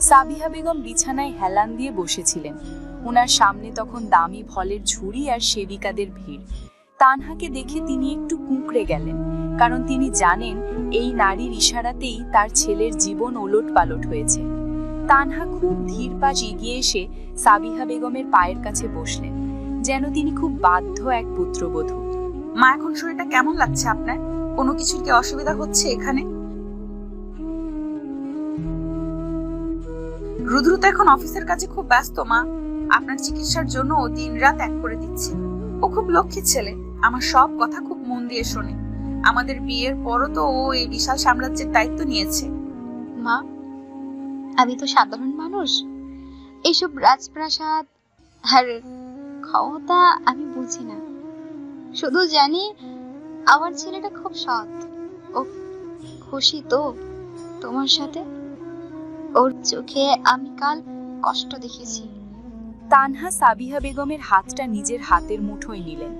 সাবিহা বেগম বিছানায় হেলান দিয়ে বসেছিলেন। ওনার সামনে তখন দামি ফলের ঝুড়ি আর সেবিকাদের ভিড়। তানহাকে দেখে তিনি একটু কুঁকড়ে গেলেন, কারণ তিনি জানেন এই নারীর ইশারাতেই তার ছেলের জীবন ওলটপালট হয়েছে। তানহা খুব ধীর পাশ এগিয়ে এসে সাবিহা বেগমের পায়ের কাছে বসলেন, যেন তিনি খুব বাধ্য এক পুত্রবধূ। মা, এখন শরীরটা কেমন লাগছে আপনার? কোনো কিছুর কি অসুবিধা হচ্ছে এখানে? রুদ্র তো এখন অফিসের কাছে খুব ব্যস্ত মা। আপনার চিকিৎসার জন্য ও দিনরাত এক করে দিচ্ছে। ও খুব লক্ষ্মী ছেলে, আমার সব কথা খুব মন দিয়ে শোনে। আমাদের বিয়ের পরও তো ও এই বিশাল সাম্রাজ্যের দায়িত্ব নিয়েছে। মা, আমি তো সাধারণ মানুষ, এইসব রাজপ্রাসাদ আর ক্ষমতা আমি বুঝি না। শুধু জানি আমার ছেলেটা খুব সৎ। ও খুশি তো তোমার সাথে? ওর চোখে আমি কাল কষ্ট দেখেছি। তানহা সাবিহা বেগমের হাতটা নিজের হাতের মুঠোয় নিলেন।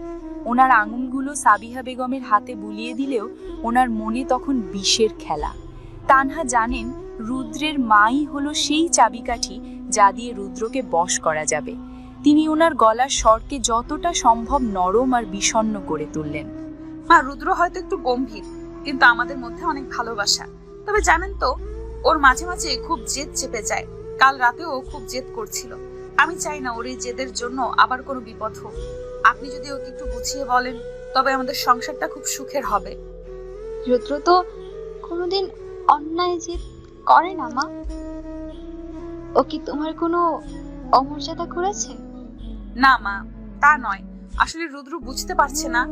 ওনার আঙুলগুলো সাবিহা বেগমের হাতে বুলিয়ে দিলেও ওনার মনে তখন বিষের খেলা। তানহা জানেন রুদ্রের মাই হলো সেই চাবিকাঠি যা দিয়ে রুদ্রকে বশ করা যাবে। তিনি ওনার গলার স্বরকে যতটা সম্ভব নরম আর বিষণ্ণ করে তুললেন। মা, রুদ্র হয়তো একটু গম্ভীর, কিন্তু আমাদের মধ্যে অনেক ভালোবাসা। তবে জানেন তো, ওর মাঝে মাঝে খুব জেদ চেপে যায়। কাল রাতেও ও খুব জেদ করছিল। আমি চাই না ওর এই জেদের জন্য আবার কোনো বিপদ হোক। আপনি যদি ওকে একটু বুঝিয়ে বলেন, তবে আমাদের সংসারটা খুব সুখের হবে। রুদ্র তো কোনোদিন অন্যায় জেদ করে না মা। ও কি তোমার কোনো অমর্যাদা করেছে? না মা, তা নয়। আসলে রুদ্র বুঝতে পারছে না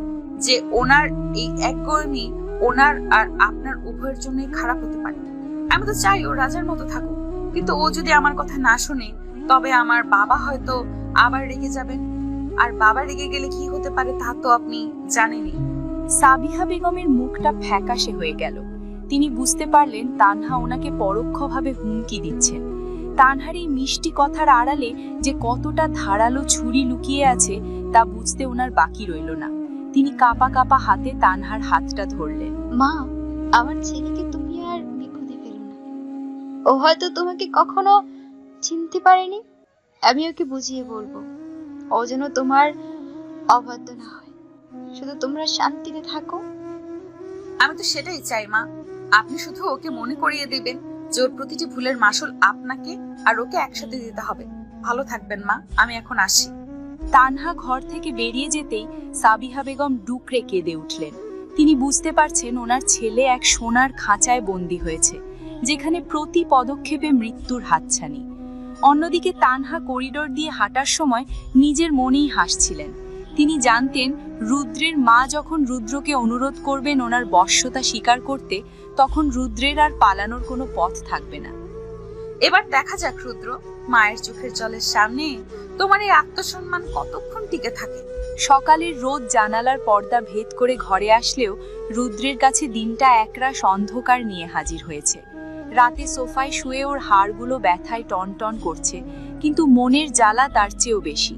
যে ওনার এই একগুঁয়েমি ওনার আর আপনার উভয়ের জন্যই খারাপ হতে পারে। আমি তো চাই ও রাজার মতো থাকুক, কিন্তু ও যদি আমার কথা না শুনে, তবে আমার বাবা হয়তো আবার রেগে যাবেন। আর বাবা রেগে গেলে কি হতে পারে তা তো আপনি জানেনই। সাবিহা বেগমের মুখটা ফ্যাকাশে হয়ে গেল। তিনি বুঝতে পারলেন তানহা ওনাকে পরোক্ষভাবে হুমকি দিচ্ছেন। তানহার এই মিষ্টি কথার আড়ালে যে কতটা ধারালো ছুরি লুকিয়ে আছে তা বুঝতে ওনার বাকি রইল না। তিনি কাঁপা কাঁপা হাতে তানহার হাতটা ধরলেন। মা, আমার ছেলেকে তুমি আর বিপদে ফেলো না। ও হয়তো তোমাকে কখনো চিনতে পারেনি। আমি ওকে বুঝিয়ে বলবো, ও যেন তোমার অবাধ্য না হয়। শুধু তোমরা শান্তিতে থাকো। আমি তো সেটাই চাই মা। আপনি শুধু ওকে মনে করিয়ে দিবেন যে ওর প্রতিটি ভুলের মাসুল আপনাকে আর ওকে একসাথে দিতে হবে। ভালো থাকবেন মা, আমি এখন আসি। তানহা ঘর থেকে বেরিয়ে যেতেই সাবিহা বেগম ডুকরে কেঁদে উঠলেন। তিনি বুঝতে পারছেন ওনার ছেলে এক সোনার খাঁচায় বন্দী হয়েছে, যেখানে প্রতি পদক্ষেপে মৃত্যুর হাতছানি। অন্যদিকে তানহা করিডোর দিয়ে হাঁটার সময় নিজের মনেই হাসছিলেন। তিনি জানতেন রুদ্রের মা যখন রুদ্রকে অনুরোধ করবেন ওনার বশ্যতা স্বীকার করতে, তখন রুদ্রের আর পালানোর কোনো পথ থাকবে না। এবার দেখা যাক রুদ্র, মায়ের চোখের জলের সামনে তোমার এই আত্মসম্মান কতক্ষণ টিকে থাকে। সকালের রোদ জানালার পর্দা ভেদ করে ঘরে আসলেও রুদ্রের কাছে দিনটা একরাশ অন্ধকার নিয়ে হাজির হয়েছে। রাতে সোফায় শুয়ে ওর হাড়গুলো ব্যথায় টনটন করছে, কিন্তু মনের জ্বালা তার চেয়েও বেশি।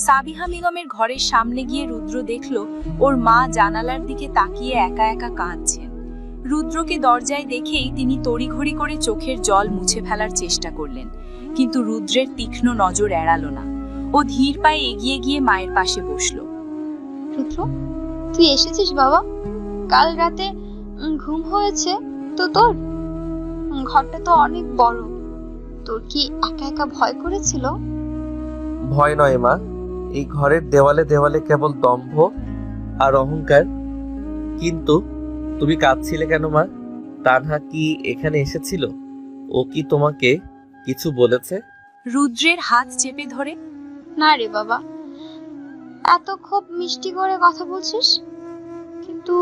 সাবিহা বেগমের ঘরের সামনে গিয়ে রুদ্র দেখল ওর মা জানালার দিকে তাকিয়ে একা একা কাঁদছেন। রুদ্রকে দরজায় দেখেই তিনি তড়িঘড়ি করে চোখের জল মুছে ফেলার চেষ্টা করলেন, কিন্তু রুদ্রের তীক্ষ্ণ নজর এড়ালো না। ও ধীর পায়ে এগিয়ে গিয়ে মায়ের পাশে বসল। রুদ্র, তুই এসেছিস বাবা? কাল রাতে ঘুম হয়েছে তো তোর? ঘরটা তো অনেক বড়, তোর কি একা একা ভয় করেছিল? ভয় নয় মা, এই ঘরের দেওয়ালে দেওয়ালে কেবল দম্ভ আর অহংকার। কিন্তু তুমি কাঁদছিলে কেন মা? তানহা কি এখানে এসেছিল? ও কি তোমাকে কিছু বলেছে? রুদ্রের হাত চেপে ধরে, না রে বাবা, এত খুব মিষ্টি করে কথা বলছিস, কিন্তু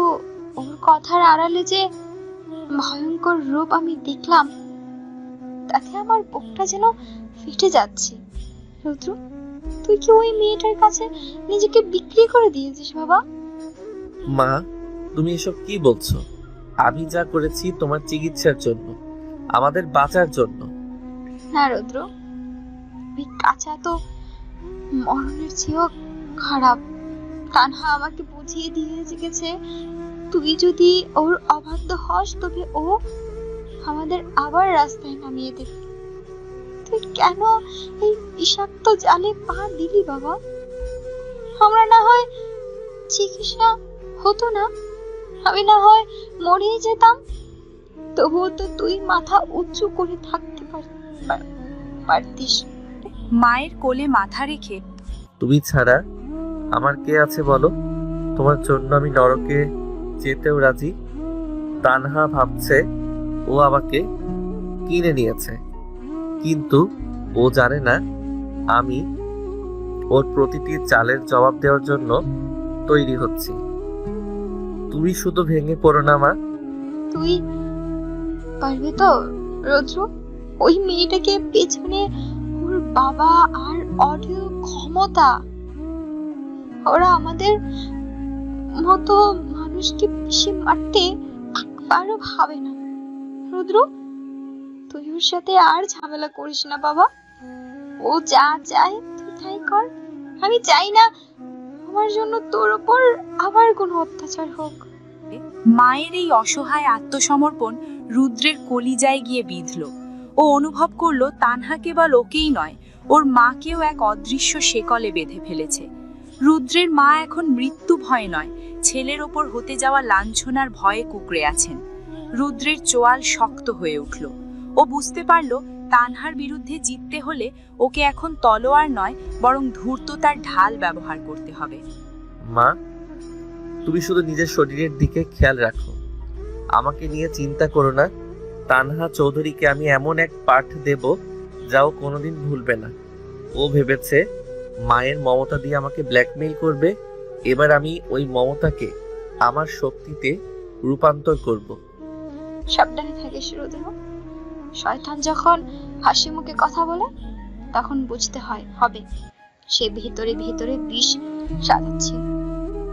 ওর কথার আড়ালে যে ভয়ঙ্কর রূপ আমি দেখলাম, তাতে আমার বুকটা যেন ফেটে যাচ্ছে। রুদ্র, তুই কি ওই মেয়েটার কাছে নিজেকে বিক্রি করে দিয়েছিস বাবা? মা, তুমি এসব কি বলছো? আমি যা করেছি তোমার চিকিৎসার জন্য, আমাদের বাঁচার জন্য। না রুদ্র, ওই কাঁচা তো মরণের চেয়েও খারাপ। তানহা আমাকে বুঝিয়ে দিয়ে গেছে, তুই যদি ওর অবাধ্য হস তবে ও আমাদের আবার রাস্তায় নামিয়ে দেবে। তুই কেন এই বিষাক্ত জালে পা দিলি বাবা? আমরা না হয় চিকিৎসা হতো না, আমি না হয় মরেই যেতাম, তবুও তো তুই মাথা উঁচু করে থাকতে পারতিস। মায়ের কোলে মাথা রেখে তুমি ছাড়া আমার কে আছে বলো? তোমার জন্য আমি নরকে যেতেও রাজি। তানহা ভাবছে ও আমাকে কিনে নিয়েছে, কিন্তু ও জানে না আমি ওর প্রতিটি চালের জবাব দেওয়ার জন্য তৈরি হচ্ছি। তুমি শুধু ভেঙে পড়ো না মা। তুই পারবি তো রুদ্র? ওই মেয়েটাকে পেছনে ওর বাবা আর অঢেল ক্ষমতা, ওরা আমাদের মতো মানুষকে পিষে মারতে একবারও ভাবে না। রুদ্র, তুই ওর সাথে আর ঝামেলা করিস না বাবা। ও যা চায় তুই তাই কর। আমি চাই না আমার জন্য তোর উপর আবার কোনো অত্যাচার হোক। মায়ের এই অসহায় আত্মসমর্পণ রুদ্রের কলিজায় গিয়ে বিঁধল। ও অনুভব করলো তানহা কেবল ওকেই নয়, ওর মাকেও এক অদৃশ্য শেকলে বেঁধে ফেলেছে। রুদ্রের মা এখন মৃত্যু ভয় নয়, ছেলের ওপর হতে যাওয়া লাঞ্ছনার ভয়ে কুঁকড়ে আছেন। রুদ্রের চোয়াল শক্ত হয়ে উঠল। ও বুঝতে পারল তানহার বিরুদ্ধে জিততে হলে ওকে এখন তলোয়ার নয়, বরং ধূর্ততার ঢাল ব্যবহার করতে হবে। মা, তুমি শুধু নিজের শরীরের দিকে খেয়াল রাখো, আমাকে নিয়ে চিন্তা করো না। তানহা চৌধুরীকে আমি এমন এক পাঠ দেব যা ও কোনোদিন ভুলবে না। ও ভেবেছে মায়ের মমতা দিয়ে আমাকে ব্ল্যাকমেইল করবে, এবার আমি ওই মমতাকে আমার শক্তিতে রূপান্তর করব। সাবধানে থাকিস রুদ্র। শয়তান যখন হাসি মুখে কথা বলে তখন বুঝতে হবে সে ভিতরে ভিতরে বিষ সাজাচ্ছে।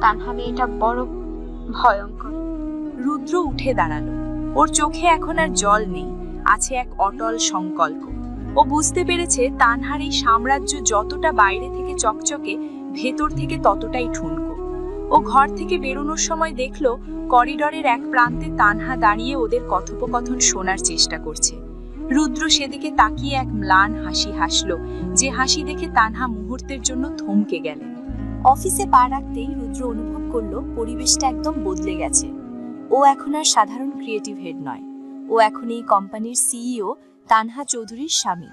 তানহা মেয়েটা বড় ভয়ঙ্কর। রুদ্র উঠে দাঁড়ালো। ওর চোখে এখন আর জল নেই, আছে এক অটল সংকল্প। ও বুঝতে পেরেছে তানহার এই সাম্রাজ্য যতটা বাইরে থেকে চকচকে, ভেতর থেকে ততটাই ঠুনকো। ও ঘর থেকে বেরোনোর সময় দেখলো করিডরের এক প্রান্তে তানহা দাঁড়িয়ে ওদের কথোপকথন শোনার চেষ্টা করছে। রুদ্র সেদিকে তাকিয়ে এক ম্লান হাসি হাসলো, যে হাসি দেখে তানহা মুহূর্তের জন্য থমকে গেলেন। অফিসে পা রাখতেই রুদ্র অনুভব করলো পরিবেশটা একদম বদলে গেছে। ও এখন আর সাধারণ ক্রিয়েটিভ হেড নয়, ও এখন এই কোম্পানির সিইও তানহা চৌধুরীর স্বামী।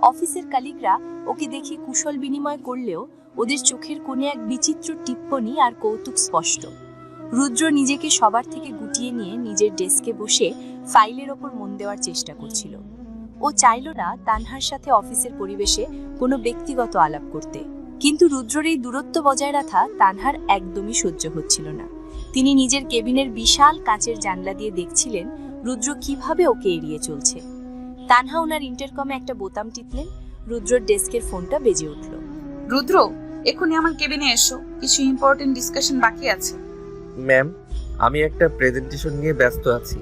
অফিসের কালিগরা ওকে দেখে কুশল বিনিময় করলেও ওদের চোখের কোণে এক বিচিত্র টিপ্পনি আর কৌতুক স্পষ্ট। রুদ্র নিজেকে সবার থেকে গুটিয়ে নিয়ে নিজের ডেস্কে বসে ফাইলের ওপর মন দেওয়ার চেষ্টা করছিল। ও চাইল না তানহার সাথে অফিসের পরিবেশে কোনো ব্যক্তিগত আলাপ করতে, কিন্তু রুদ্রর এই দূরত্ব বজায় রাখা তানহার একদমই সহ্য হচ্ছিল না। তিনি নিজের কেবিনের বিশাল কাচের জানলা দিয়ে দেখছিলেন রুদ্র কিভাবে ওকে এড়িয়ে চলছে। তানহা ওনার ইন্টারকমে একটা বোতাম টিপলেন, রুদ্রর ডেস্কের ফোনটা বেজে উঠল। রুদ্র, এখনই আমার কেবিনে এসো, কিছু ইম্পর্টেন্ট ডিসকাশন বাকি আছে। ম্যাম, আমি একটা প্রেজেন্টেশন নিয়ে ব্যস্ত আছি,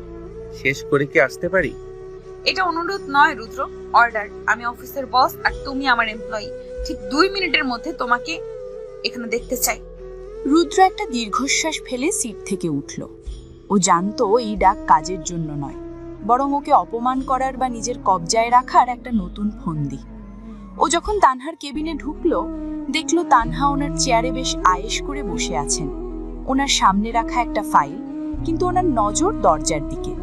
শেষ করে কি আসতে পারি? এটা অনুরোধ নয় রুদ্র, অর্ডার। আমি অফিসের বস আর তুমি আমার এমপ্লয়ি। ঠিক 2 মিনিটের মধ্যে তোমাকে এখানে দেখতে চাই। রুদ্র একটা দীর্ঘশ্বাস ফেলে সিট থেকে উঠল। ও জানতো এই ডাক কাজের জন্য নয়, বরং ওকে অপমান করার বা নিজের কবজায় রাখার একটা নতুন ফন্দি। ও যখন তানহার কেবিনে ঢুকলো, দেখলো তানহা ওনার চেয়ারে বেশ আয়েশ করে বসে আছেন। ওনার সামনে রাখা একটা ফাইল, কিন্তু ওনার নজর দরজার দিকে।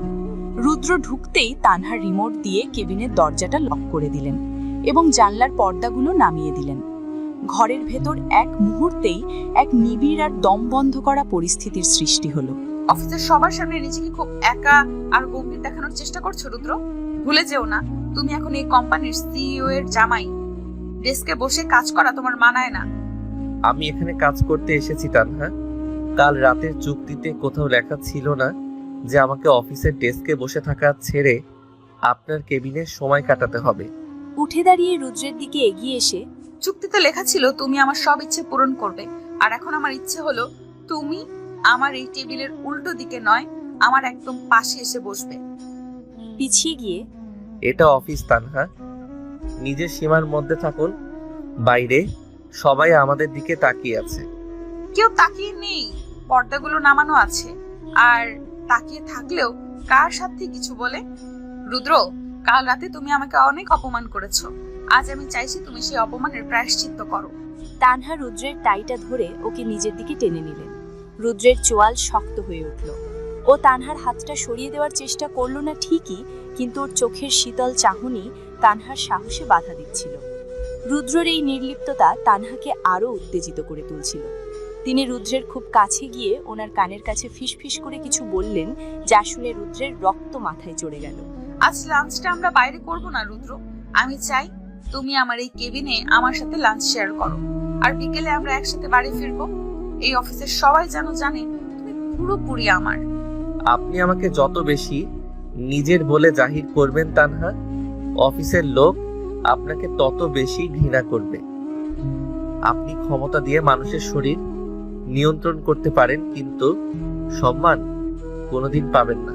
রুদ্র ঢুকতেই তানহার রিমোট দিয়ে কেবিনের দরজাটা লক করে দিলেন এবং জানলার পর্দাগুলো নামিয়ে দিলেন। ঘরের ভেতর এক মুহূর্তেই এক নিবিড় আর দম বন্ধ করা পরিস্থিতির সৃষ্টি হলো। অফিসের সবার সামনে নিজেকে খুব একা আর গম্ভীর দেখানোর চেষ্টা করছো রুদ্র। ভুলে যেও না, তুমি এখন এই কোম্পানির সিইও এর জামাই। ডেস্কে বসে কাজ করা তোমার মানায় না। আমি এখানে কাজ করতে এসেছি তানহা। কাল রাতের চুক্তিতে কোথাও লেখা ছিল না যে আমাকে অফিসের ডেস্কে বসে থাকা ছেড়ে আপনার কেবিনে সময় কাটাতে হবে। উঠে দাঁড়িয়ে রুদ্রের দিকে এগিয়ে এসে, চুক্তিতে লেখা ছিল তুমি আমার সব ইচ্ছে পূরণ করবে, আর এখন আমার ইচ্ছে হলো তুমি আমার এই টেবিলের উল্টো দিকে নয়, আমার একদম পাশে এসে বসবে। পিছিয়ে গিয়ে, এটা অফিস তানহা, নিজের সীমার মধ্যে থাকুন। বাইরে সবাই আমাদের দিকে তাকিয়ে আছে। কেউ তাকিয়ে নেই, পর্দাগুলো নামানো আছে। আর তাকিয়ে থাকলেও কার সাথে কিছু বলে? রুদ্র, কাল রাতে তুমি আমাকে অনেক অপমান করেছো। আজ আমি চাইছি তুমি সেই অপমানের প্রায়শ্চিত্ত করো। তানহা রুদ্রের টাইটা ধরে ওকে নিজের দিকে টেনে নিলেন। রুদ্রের চোয়াল শক্ত হয়ে উঠল। ও তানহার হাতটা সরিয়ে দেওয়ার চেষ্টা করলো না ঠিকই, কিন্তু ওর চোখের শীতল চাহনি তানহার সাহসে বাধা দিচ্ছিল। রুদ্রের এই নির্লিপ্ততা তানহাকে আরো উত্তেজিত করে তুলছিল। তিনি রুদ্রের খুব কাছে গিয়ে ওনার কানের কাছে ফিসফিস করে কিছু বললেন, যা শুনে রুদ্রের রক্ত মাথায় চড়ে গেল। আজ লাঞ্চটা আমরা বাইরে করব না রুদ্র। আমি চাই তুমি আমার এই কেবিনে আমার সাথে লাঞ্চ শেয়ার করো, আর বিকেলে আমরা একসাথে বাড়ি ফিরবো। এই অফিসের সবাই যেন জানে তুমি পুরোপুরি আমার। আপনি আমাকে যত বেশি নিজের বলে জাহির করবেন তানহা, অফিসের লোক আপনাকে তত বেশি ঘৃণা করবে। আপনি ক্ষমতা দিয়ে মানুষের শরীর নিয়ন্ত্রণ করতে পারেন, কিন্তু সম্মান কোনোদিন পাবেন না।